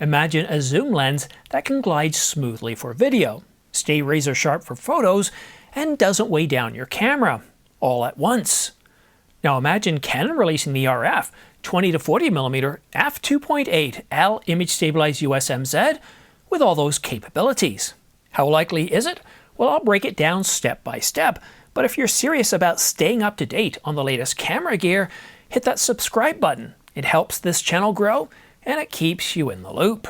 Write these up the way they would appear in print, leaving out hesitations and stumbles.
Imagine a zoom lens that can glide smoothly for video, stay razor sharp for photos, and doesn't weigh down your camera, all at once. Now imagine Canon releasing the RF 20 to 40mm f2.8 L image stabilized USMZ with all those capabilities. How likely is it? Well, I'll break it down step by step, but if you're serious about staying up to date on the latest camera gear, hit that subscribe button. It helps this channel grow and it keeps you in the loop.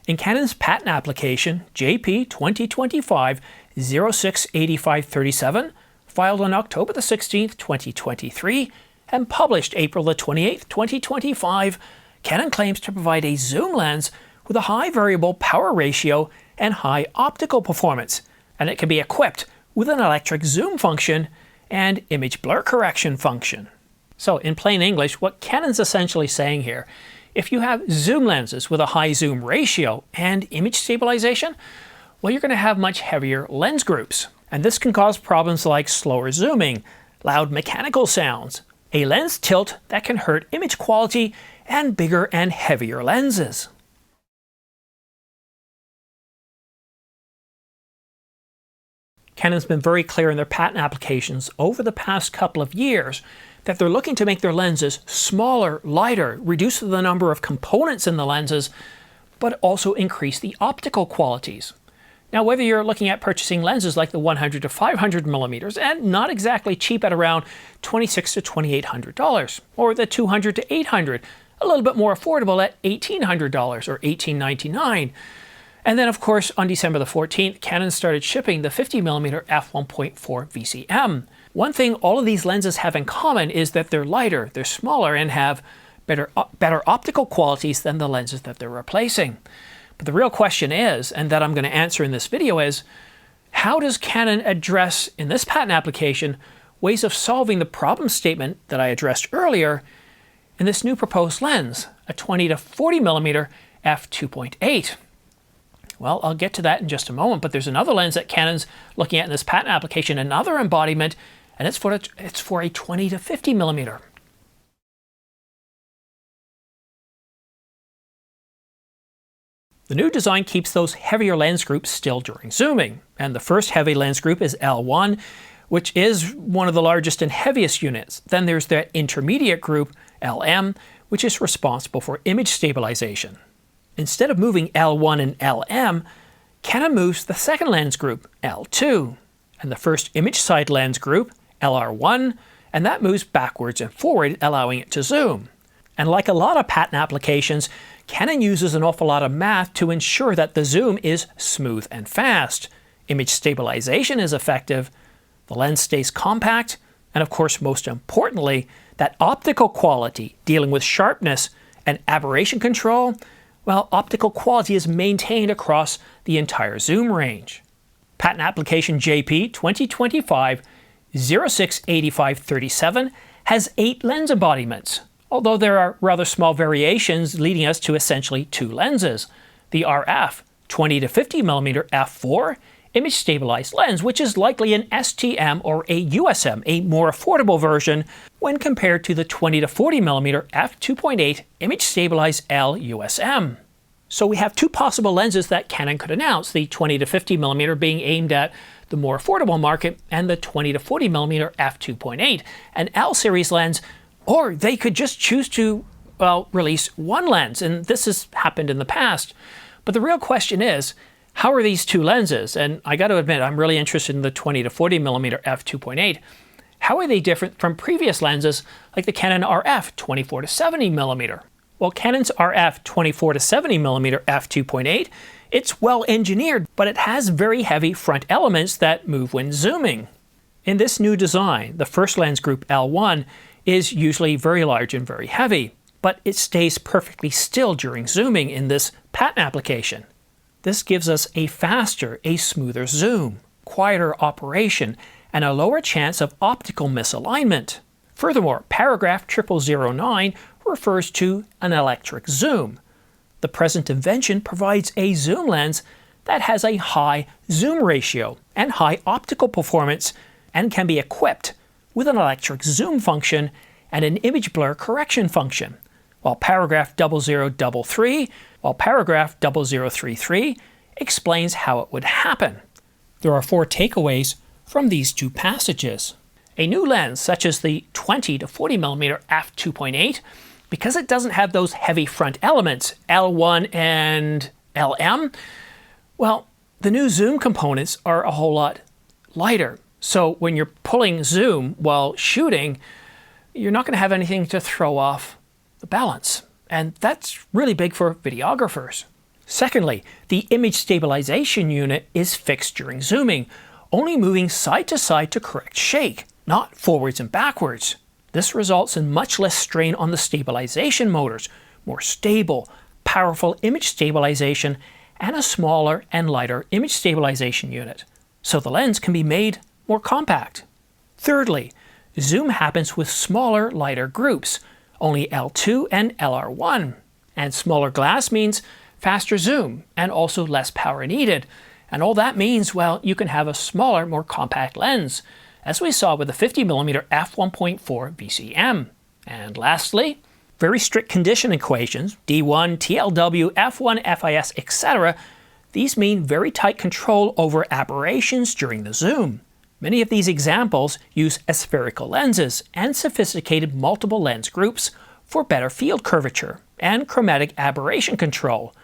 In Canon's patent application JP 2025-068537, filed on October the 16th, 2023, and published April the 28th, 2025, Canon claims to provide a zoom lens with a high variable power ratio and high optical performance, and it can be equipped with an electric zoom function and image blur correction function. So in plain English, what Canon's essentially saying here, if you have zoom lenses with a high zoom ratio and image stabilization, well, you're going to have much heavier lens groups. And this can cause problems like slower zooming, loud mechanical sounds, a lens tilt that can hurt image quality, and bigger and heavier lenses. Canon's been very clear in their patent applications over the past couple of years that they're looking to make their lenses smaller, lighter, reduce the number of components in the lenses, but also increase the optical qualities. Now, whether you're looking at purchasing lenses like the 100 to 500mm and not exactly cheap at around $2,600 to $2,800, or the 200 to 800, a little bit more affordable at $1,800 or $1,899. And then, of course, on December the 14th, Canon started shipping the 50mm f1.4 VCM. One thing all of these lenses have in common is that they're lighter, they're smaller, and have better optical qualities than the lenses that they're replacing. But the real question is, and that I'm going to answer in this video, is how does Canon address, in this patent application, ways of solving the problem statement that I addressed earlier in this new proposed lens, a 20 to 40mm f2.8? Well, I'll get to that in just a moment, but there's another lens that Canon's looking at in this patent application, another embodiment, and it's for a 20 to 50mm. The new design keeps those heavier lens groups still during zooming, and the first heavy lens group is L1, which is one of the largest and heaviest units. Then there's that intermediate group, LM, which is responsible for image stabilization. Instead of moving L1 and LM, Canon moves the second lens group, L2, and the first image side lens group, LR1, and that moves backwards and forward, allowing it to zoom. And like a lot of patent applications, Canon uses an awful lot of math to ensure that the zoom is smooth and fast, image stabilization is effective, the lens stays compact, and of course, most importantly, that optical quality, dealing with sharpness and aberration control, well, optical quality is maintained across the entire zoom range. Patent application JP 2025-068537 has 8 lens embodiments, although there are rather small variations leading us to essentially 2 lenses. The RF 20 to 50mm f4 image stabilized lens, which is likely an STM or a USM, a more affordable version when compared to the 20 to 40mm f2.8 image stabilized L USM. So we have 2 possible lenses that Canon could announce, the 20 to 50mm being aimed at the more affordable market, and the 20 to 40mm f2.8, an L series lens, or they could just choose to, well, release one lens, and this has happened in the past. But the real question is, how are these 2 lenses? And I got to admit, I'm really interested in the 20 to 40mm f2.8. How are they different from previous lenses like the Canon RF 24 to 70mm? Well, Canon's RF 24 to 70mm f2.8, it's well engineered, but it has very heavy front elements that move when zooming. In this new design, the first lens group L1 is usually very large and very heavy, but it stays perfectly still during zooming in this patent application. This gives us a faster, a smoother zoom, quieter operation, and a lower chance of optical misalignment. Furthermore, paragraph 0009 refers to an electric zoom. The present invention provides a zoom lens that has a high zoom ratio and high optical performance and can be equipped with an electric zoom function and an image blur correction function, while paragraph 0033 explains how it would happen. There are 4 takeaways from these 2 passages. A new lens, such as the 20 to 40mm f2.8, because it doesn't have those heavy front elements, L1 and LM, well, the new zoom components are a whole lot lighter. So when you're pulling zoom while shooting, you're not going to have anything to throw off the balance. And that's really big for videographers. Secondly, the image stabilization unit is fixed during zooming, only moving side to side to correct shake, not forwards and backwards. This results in much less strain on the stabilization motors, more stable, powerful image stabilization, and a smaller and lighter image stabilization unit, so the lens can be made more compact. Thirdly, zoom happens with smaller, lighter groups, only L2 and LR1, and smaller glass means faster zoom and also less power needed. And all that means, well, you can have a smaller, more compact lens, as we saw with the 50mm f1.4 VCM. And lastly, very strict condition equations, D1, TLW, F1, FIS, etc. These mean very tight control over aberrations during the zoom. Many of these examples use aspherical lenses and sophisticated multiple lens groups for better field curvature and chromatic aberration control.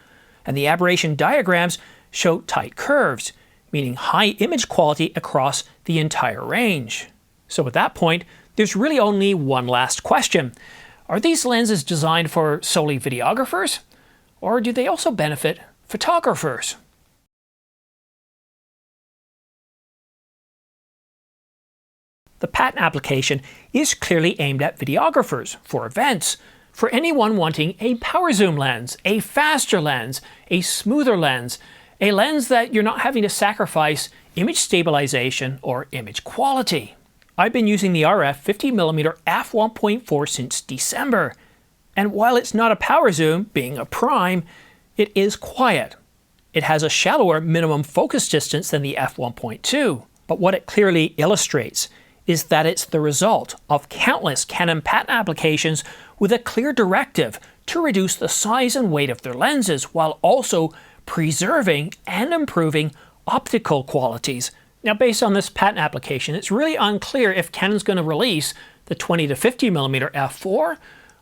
And the aberration diagrams show tight curves, meaning high image quality across the entire range. So at that point, there's really only one last question. Are these lenses designed for solely videographers, or do they also benefit photographers? The patent application is clearly aimed at videographers for events, for anyone wanting a power zoom lens, a faster lens, a smoother lens, a lens that you're not having to sacrifice image stabilization or image quality. I've been using the RF 50mm f1.4 since December, and while it's not a power zoom, being a prime, it is quiet. It has a shallower minimum focus distance than the f1.2, but what it clearly illustrates is that it's the result of countless Canon patent applications with a clear directive to reduce the size and weight of their lenses while also preserving and improving optical qualities. Now, based on this patent application, it's really unclear if Canon's going to release the 20 to 50mm f4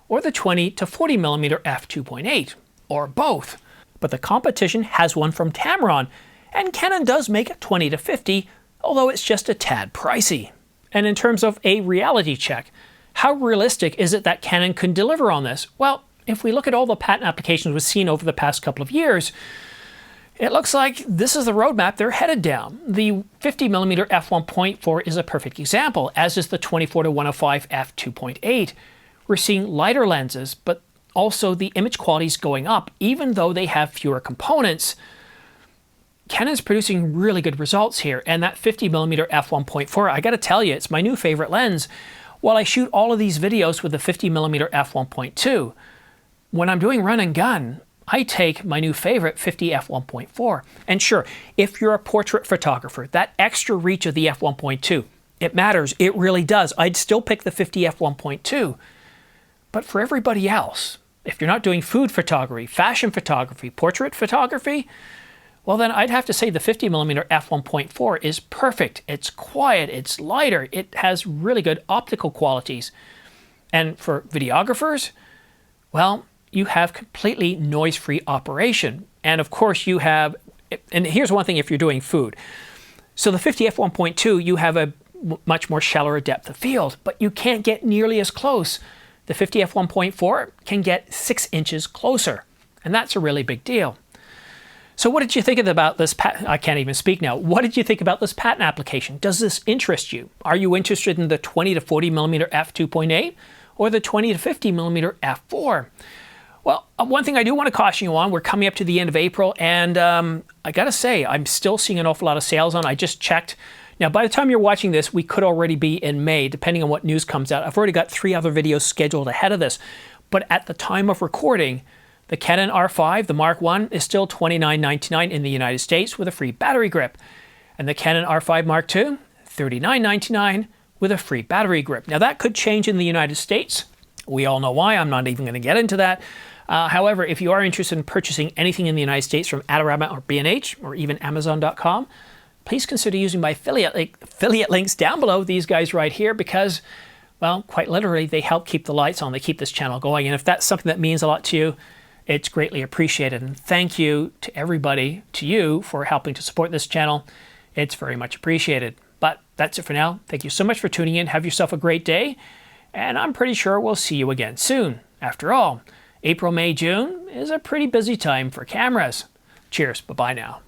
or the 20 to 40mm f2.8, or both. But the competition has one from Tamron, and Canon does make a 20 to 50, although it's just a tad pricey. And in terms of a reality check, how realistic is it that Canon can deliver on this? Well, if we look at all the patent applications we've seen over the past couple of years, it looks like this is the roadmap they're headed down. The 50mm f1.4 is a perfect example, as is the 24 to 105 f2.8. We're seeing lighter lenses, but also the image quality is going up, even though they have fewer components. Canon's producing really good results here, and that 50mm f1.4, I gotta tell you, it's my new favorite lens. While I shoot all of these videos with the 50mm f1.2, when I'm doing run and gun, I take my new favorite 50 f1.4. And sure, if you're a portrait photographer, that extra reach of the f1.2, it matters, it really does. I'd still pick the 50 f1.2. But for everybody else, if you're not doing food photography, fashion photography, portrait photography, well then I'd have to say the 50mm f1.4 is perfect. It's quiet, it's lighter, it has really good optical qualities. And for videographers, well, you have completely noise-free operation. And of course you have, and here's one thing if you're doing food. So the 50 f1.2, you have a much more shallower depth of field, but you can't get nearly as close. The 50 f1.4 can get 6 inches closer, and that's a really big deal. So what did you think about this I can't even speak now. What did you think about this patent application? Does this interest you? Are you interested in the 20 to 40mm f2.8 or the 20 to 50mm f4? Well, one thing I do want to caution you on, we're coming up to the end of April, and I gotta say, I'm still seeing an awful lot of sales on. I just checked. Now, by the time you're watching this, we could already be in May, depending on what news comes out. I've already got 3 other videos scheduled ahead of this. But at the time of recording, the Canon R5, the Mark I, is still $29.99 in the United States with a free battery grip. And the Canon R5 Mark II, $39.99 with a free battery grip. Now that could change in the United States. We all know why. I'm not even going to get into that. However, if you are interested in purchasing anything in the United States from Adorama or B&H or even Amazon.com, please consider using my affiliate links down below, these guys right here, because, well, quite literally, they help keep the lights on. They keep this channel going. And if that's something that means a lot to you, it's greatly appreciated. And thank you to everybody, to you, for helping to support this channel. It's very much appreciated. But that's it for now. Thank you so much for tuning in. Have yourself a great day. And I'm pretty sure we'll see you again soon. After all, April, May, June is a pretty busy time for cameras. Cheers. Bye-bye now.